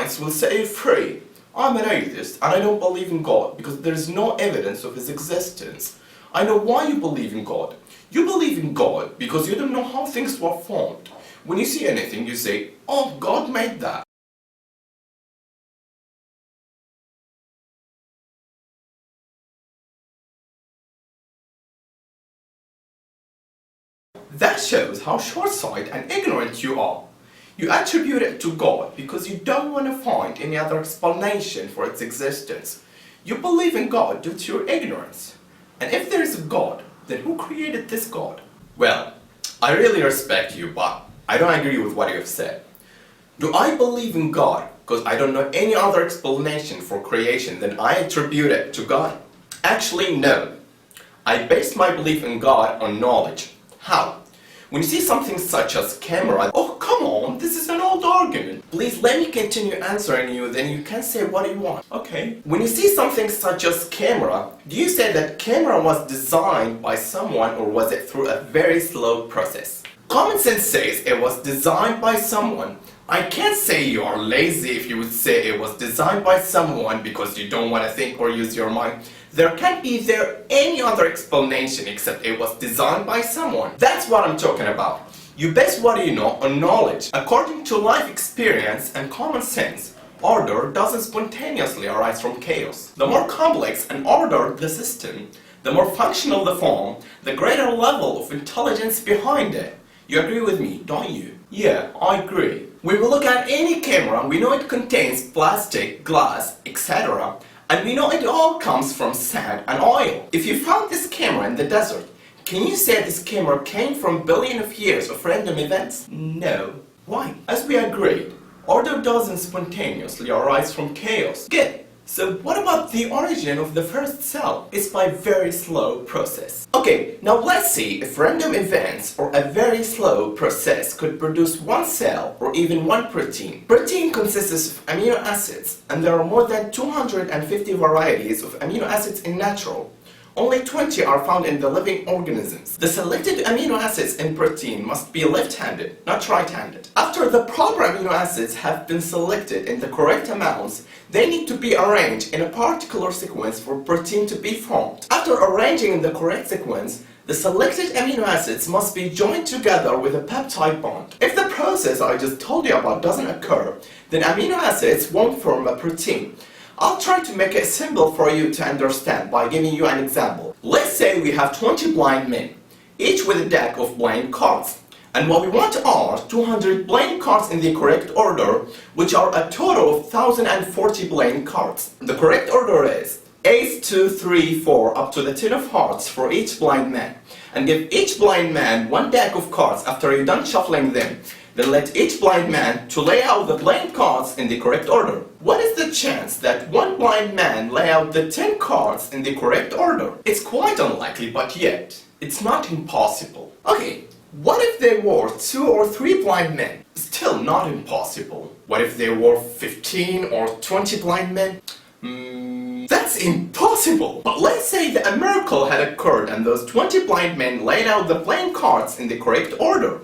science will set you free. I'm an atheist and I don't believe in God because there is no evidence of his existence. I know why you believe in God. You believe in God because you don't know how things were formed. When you see anything, you say, oh, God made that. That shows how short-sighted and ignorant you are. You attribute it to God because you don't want to find any other explanation for its existence. You believe in God due to your ignorance. And if there is a God, then who created this God? Well, I really respect you, but I don't agree with what you have said. Do I believe in God because I don't know any other explanation for creation than I attribute it to God? Actually, no. I base my belief in God on knowledge. How? When you see something such as camera, oh come on, this is an old argument. Please let me continue answering you, then you can say what you want. Okay. When you see something such as camera, do you say that camera was designed by someone or was it through a very slow process? Common sense says it was designed by someone. I can't say you are lazy if you would say it was designed by someone because you don't want to think or use your mind. There can't be any other explanation except it was designed by someone. That's what I'm talking about. You base what you know on knowledge. According to life experience and common sense, order doesn't spontaneously arise from chaos. The more complex and ordered the system, the more functional the form, the greater level of intelligence behind it. You agree with me, don't you? Yeah, I agree. When we look at any camera, we know it contains plastic, glass, etc. And we know it all comes from sand and oil. If you found this camera in the desert, can you say this camera came from billions of years of random events? No. Why? As we agreed, order doesn't spontaneously arise from chaos. Good. So what about the origin of the first cell? It's by very slow process. Okay, now let's see if random events or a very slow process could produce one cell or even one protein. Protein consists of amino acids, and there are more than 250 varieties of amino acids in natural. Only 20 are found in the living organisms. The selected amino acids in protein must be left-handed, not right-handed. After the proper amino acids have been selected in the correct amounts, they need to be arranged in a particular sequence for protein to be formed. After arranging in the correct sequence, the selected amino acids must be joined together with a peptide bond. If the process I just told you about doesn't occur, then amino acids won't form a protein. I'll try to make it simple for you to understand by giving you an example. Let's say we have 20 blind men, each with a deck of playing cards. And what we want are 200 playing cards in the correct order, which are a total of 1040 playing cards. The correct order is Ace, 2, 3, 4 up to the 10 of hearts for each blind man. And give each blind man one deck of cards after you're done shuffling them. Then let each blind man to lay out the playing cards in the correct order. What is the chance that one blind man lay out the 10 cards in the correct order? It's quite unlikely, but yet, it's not impossible. Okay, what if there were 2 or 3 blind men? Still not impossible. What if there were 15 or 20 blind men? That's impossible! But let's say that a miracle had occurred and those 20 blind men laid out the playing cards in the correct order.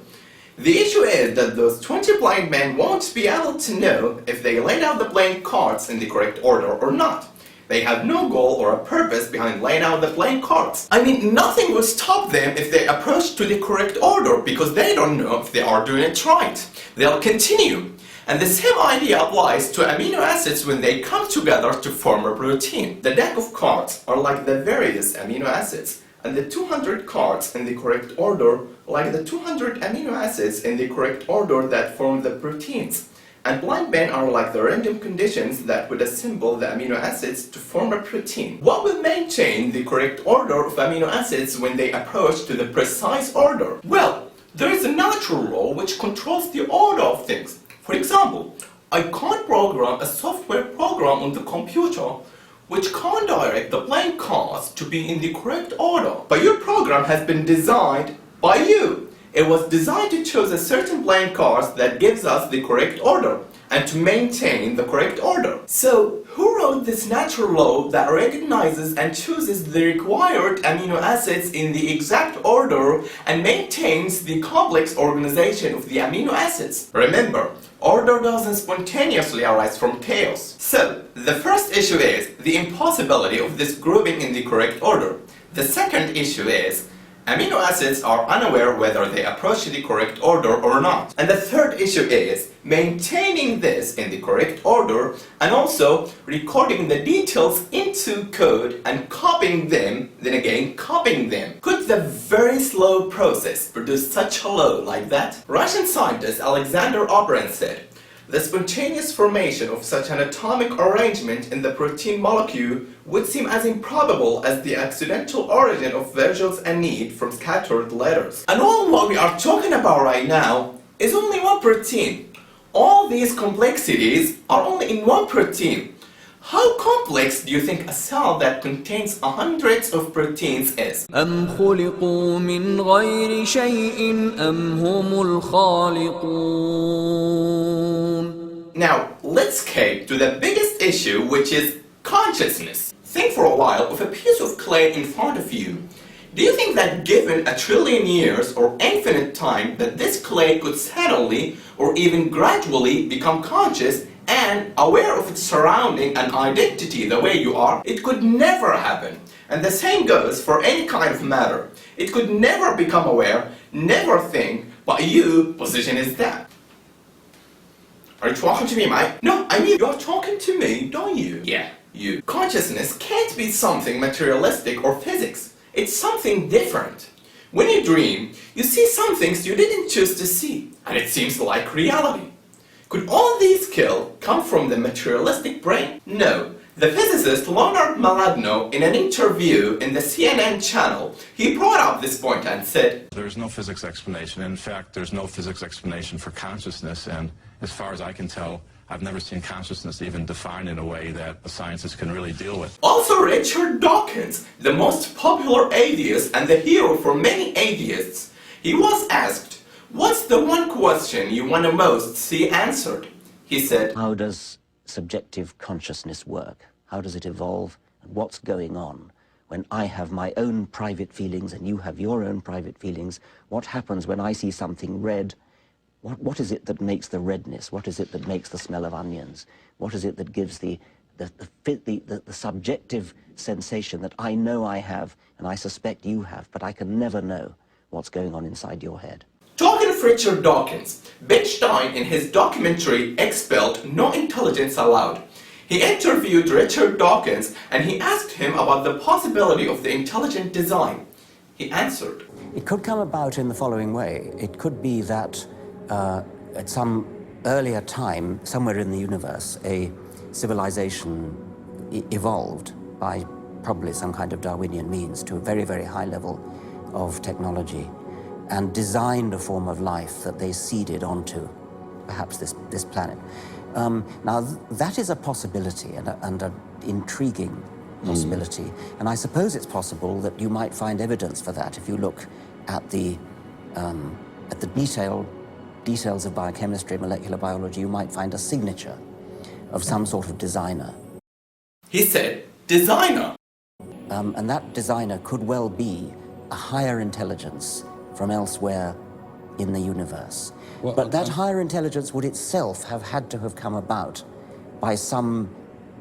The issue is that those 20 blind men won't be able to know if they laid out the playing cards in the correct order or not. They have no goal or a purpose behind laying out the playing cards. I mean, nothing will stop them if they approach to the correct order because they don't know if they are doing it right. They'll continue. And the same idea applies to amino acids when they come together to form a protein. The deck of cards are like the various amino acids, and the 200 cards in the correct order like the 200 amino acids in the correct order that form the proteins. And blind men are like the random conditions that would assemble the amino acids to form a protein. What will maintain the correct order of amino acids when they approach to the precise order? Well, there is a natural law which controls the order of things. For example, I can't program a software program on the computer which can't direct the playing cards to be in the correct order. But your program has been designed by you. It was designed to choose a certain playing cards that gives us the correct order and to maintain the correct order. So, who wrote this natural law that recognizes and chooses the required amino acids in the exact order and maintains the complex organization of the amino acids? Remember, order doesn't doesn't spontaneously arise from chaos. So, the first issue is the impossibility of this grouping in the correct order. The second issue is amino acids are unaware whether they approach the correct order or not. And the third issue is maintaining this in the correct order and also recording the details into code and copying them, then again copying them. Could the very slow process produce such a law like that? Russian scientist Alexander Operin said, "The spontaneous formation of such an atomic arrangement in the protein molecule would seem as improbable as the accidental origin of vowels and need from scattered letters." And all what we are talking about right now is only one protein. All these complexities are only in one protein. How complex do you think a cell that contains hundreds of proteins is? أم خلقوا من غير شيء أم هم الخالقون. Now, let's escape to the biggest issue, which is consciousness. Think for a while of a piece of clay in front of you. Do you think that given a trillion years or infinite time that this clay could suddenly or even gradually become conscious and aware of its surrounding and identity the way you are? It could never happen. And the same goes for any kind of matter. It could never become aware, never think, but you, position is that. Are you talking to me, mate? No, I mean, you're talking to me, don't you? Yeah, you. Consciousness can't be something materialistic or physics. It's something different. When you dream, you see some things you didn't choose to see, and it seems like reality. Could all these skills come from the materialistic brain? No. The physicist Leonard Maladno, in an interview in the CNN channel, he brought up this point and said, "There's no physics explanation. In fact, there's no physics explanation for consciousness, and as far as I can tell, I've never seen consciousness even defined in a way that the scientists can really deal with." Also, Richard Dawkins, the most popular atheist and the hero for many atheists, he was asked, "What's the one question you want to most see answered?" He said, "How does subjective consciousness work? How does it evolve? And what's going on? When I have my own private feelings and you have your own private feelings, what happens when I see something red? What is it that makes the redness? What is it that makes the smell of onions? What is it that gives the subjective sensation that I know I have and I suspect you have, but I can never know what's going on inside your head?" Talking of Richard Dawkins, Ben Stein in his documentary Expelled, No Intelligence Allowed, he interviewed Richard Dawkins and he asked him about the possibility of the intelligent design. He answered, It could come about in the following way. It could be that at some earlier time, somewhere in the universe, a civilization evolved by probably some kind of Darwinian means to a very, very high level of technology and designed a form of life that they seeded onto, perhaps this planet. Now, that is a possibility and an intriguing possibility. And I suppose it's possible that you might find evidence for that if you look at the details of biochemistry, molecular biology. You might find a signature of some sort of designer. He said, designer. And that designer could well be a higher intelligence from elsewhere in the universe. Well, but that higher intelligence would itself have had to have come about by some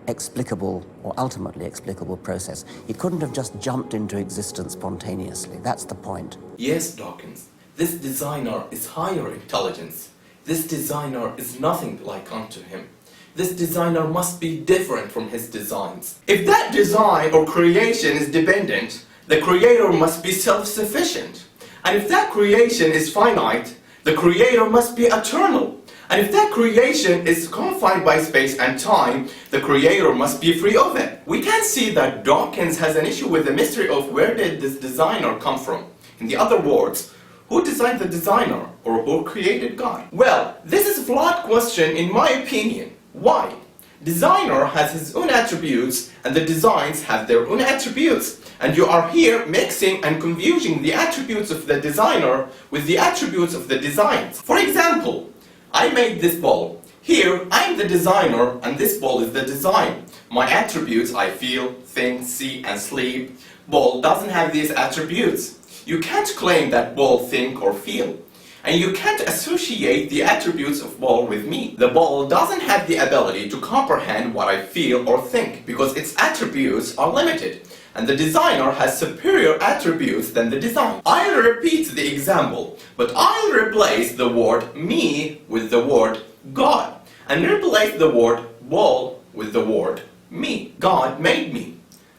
explicable or ultimately explicable process. It couldn't have just jumped into existence spontaneously. That's the point. Yes, Dawkins. This designer is higher intelligence. This designer is nothing like unto him. This designer must be different from his designs. If that design or creation is dependent, the creator must be self-sufficient. And if that creation is finite, the creator must be eternal. And if that creation is confined by space and time, the creator must be free of it. We can see that Dawkins has an issue with the mystery of where did this designer come from. In the other words, who designed the designer or who created God? Well, this is a flawed question in my opinion. Why? Designer has his own attributes and the designs have their own attributes. And you are here mixing and confusing the attributes of the designer with the attributes of the designs. For example, I made this ball. Here, I'm the designer and this ball is the design. My attributes, I feel, think, see and sleep. Ball doesn't have these attributes. You can't claim that ball think or feel. And you can't associate the attributes of ball with me. The ball doesn't have the ability to comprehend what I feel or think because its attributes are limited. And the designer has superior attributes than the design. I'll repeat the example, but I'll replace the word me with the word God, and replace the word ball with the word me. God made me.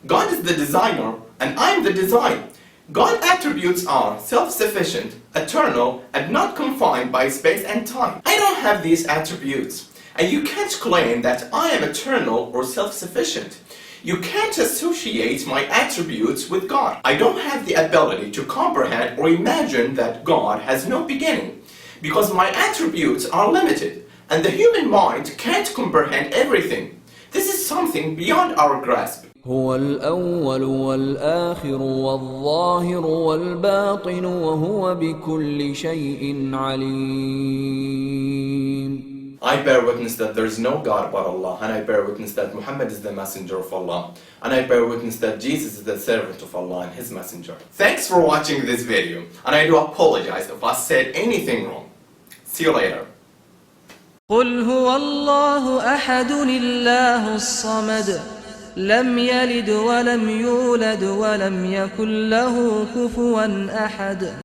God is the designer, and I'm the design. God's attributes are self-sufficient, eternal, and not confined by space and time. I don't have these attributes, and you can't claim that I am eternal or self-sufficient. You can't associate my attributes with God. I don't have the ability to comprehend or imagine that God has no beginning, because my attributes are limited, and the human mind can't comprehend everything. This is something beyond our grasp. هو الأول والآخر والظاهر والباطن وهو بكل شيء عليم. I bear witness that there is no God but Allah, and I bear witness that Muhammad is the messenger of Allah, and I bear witness that Jesus is the servant of Allah and his messenger. Thanks for watching this video, and I do apologize if I said anything wrong. See you later. قل هو الله أحد الله الصمد لم يلد ولم يولد ولم يكن له كفوا أحد